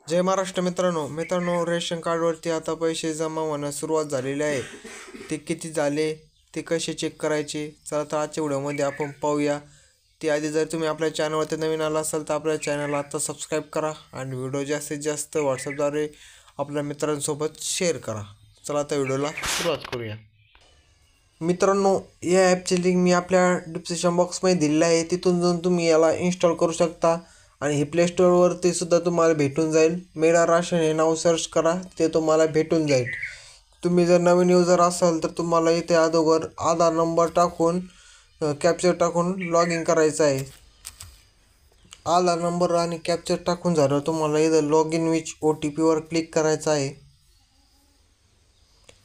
जय महाराष्ट्र मित्रांनो, रेशन कार्डवरती आता पैसे जमा होण्यास सुरुवात झालेली आहे. ते किती झाले, ते कसे चेक करायचे, चला तर आजच्या व्हिडिओमध्ये आपण पाहूया. त्याआधी जर तुम्ही आपल्या चॅनलवरती नवीन आला असाल तर आपल्या चॅनलला आता सबस्क्राईब करा आणि व्हिडिओ जास्तीत जास्त व्हॉट्सअपद्वारे आपल्या मित्रांसोबत शेअर करा. चला तर व्हिडिओला सुरुवात करूया. मित्रांनो, या ॲपची लिंक मी आपल्या डिस्क्रिप्शन बॉक्समध्ये दिलेली आहे. तिथून जाऊन तुम्ही याला इन्स्टॉल करू शकता आणि हे प्ले स्टोअरवरती सुद्धा तुम्हाला भेटून जाईल. मेरा राशन हे नाव सर्च करा, ते तुम्हाला भेटून जाईल. तुम्ही जर नवीन युजर असाल तर तुम्हाला इथे अगोदर आधार नंबर टाकून कॅप्चर टाकून लॉग इन करायचं आहे. आधार नंबर आणि कॅप्चर टाकून झाल्यावर तुम्हाला इथं लॉग इन विथ OTPवर क्लिक करायचं आहे.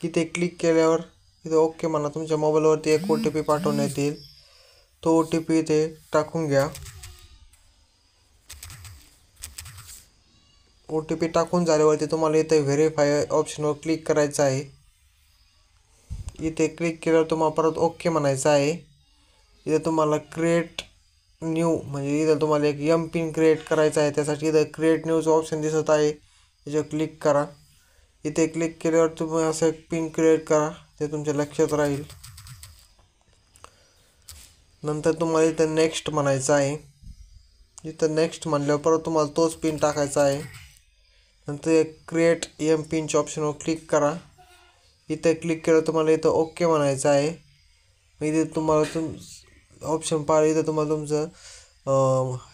इथे क्लिक केल्यावर इथे ओके म्हणा. तुमच्या मोबाईलवरती एक OTP पाठवण्यात येईल. तो OTP इथे टाकून घ्या. OTP टाकून झाल्यावरती तुम्हाला इथे व्हेरीफाय ऑप्शनवर क्लिक करायचं आहे. इथे क्लिक केल्यावर तुम्हाला परत ओके म्हणायचं आहे. इथे तुम्हाला क्रिएट न्यू म्हणजे इथं तुम्हाला एक पिन क्रिएट करायचा आहे. त्यासाठी इथं क्रिएट न्यूचं ऑप्शन दिसत आहे, याच्यावर क्लिक करा. इथे क्लिक केल्यावर तुम्ही असं एक पिन क्रिएट करा, ते तुमच्या लक्षात राहील. नंतर तुम्हाला इथं नेक्स्ट म्हणायचं आहे. इथं नेक्स्ट म्हणल्यावर परत तुम्हाला तोच पिन टाकायचा आहे. नंतर क्रिएट पिनच्या ऑप्शनवर क्लिक करा. इथे क्लिक केलं तुम्हाला इथं ओके म्हणायचं आहे. इथे तुम्हाला ऑप्शन पाहिलं, इथं तुम्हाला तुमचं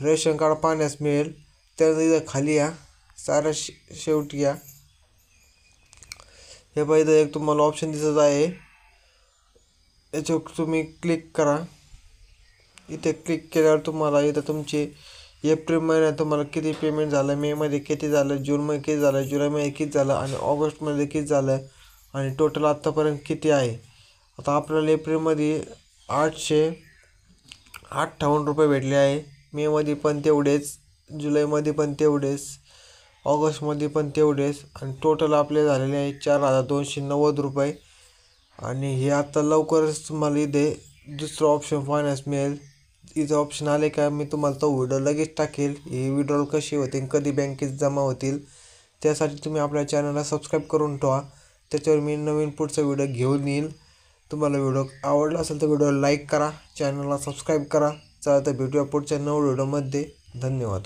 रेशन कार्ड पाहण्यास मिळेल. त्यानंतर इथं खाली या, साऱ्या शेवटी या. हे पाहिजे इथं एक तुम्हाला ऑप्शन दिसत आहे, याच्यावर तुम्ही क्लिक करा. इथे क्लिक केल्यावर तुम्हाला इथं तुमचे एप्रिल महिन्यात तुम्हाला किती पेमेंट झालं, मेमध्ये किती झालं, जूनमध्ये किती झालं, जुलैमध्ये किती झालं आणि ऑगस्टमध्ये किती झालं आणि टोटल आत्तापर्यंत किती आहे. आता आपल्याला एप्रिलमध्ये 858 रुपये भेटले आहे. मेमध्ये पण तेवढेच, जुलैमध्ये पण तेवढेच, ऑगस्टमध्ये पण तेवढेच आणि टोटल आपले झालेले आहे 4290 रुपये. आणि हे आता लवकरच तुम्हाला इथे दुसरं ऑप्शन पाहण्यास मिळेल. इथं ऑप्शन आले का मी तुम्हाला तो व्हिडिओ लगेच टाकेल. हे विड्रॉल कशी होतील, कधी बँकेत जमा होतील, त्यासाठी तुम्ही आपल्या चॅनलला सबस्क्राईब करून ठेवा. त्याच्यावर मी नवीन पुढचा व्हिडिओ घेऊन येईल. तुम्हाला व्हिडिओ आवडला असेल तर व्हिडिओला लाईक करा, चॅनलला सबस्क्राईब करा. चला तर भेटूया पुढच्या नवीन व्हिडिओमध्ये. धन्यवाद.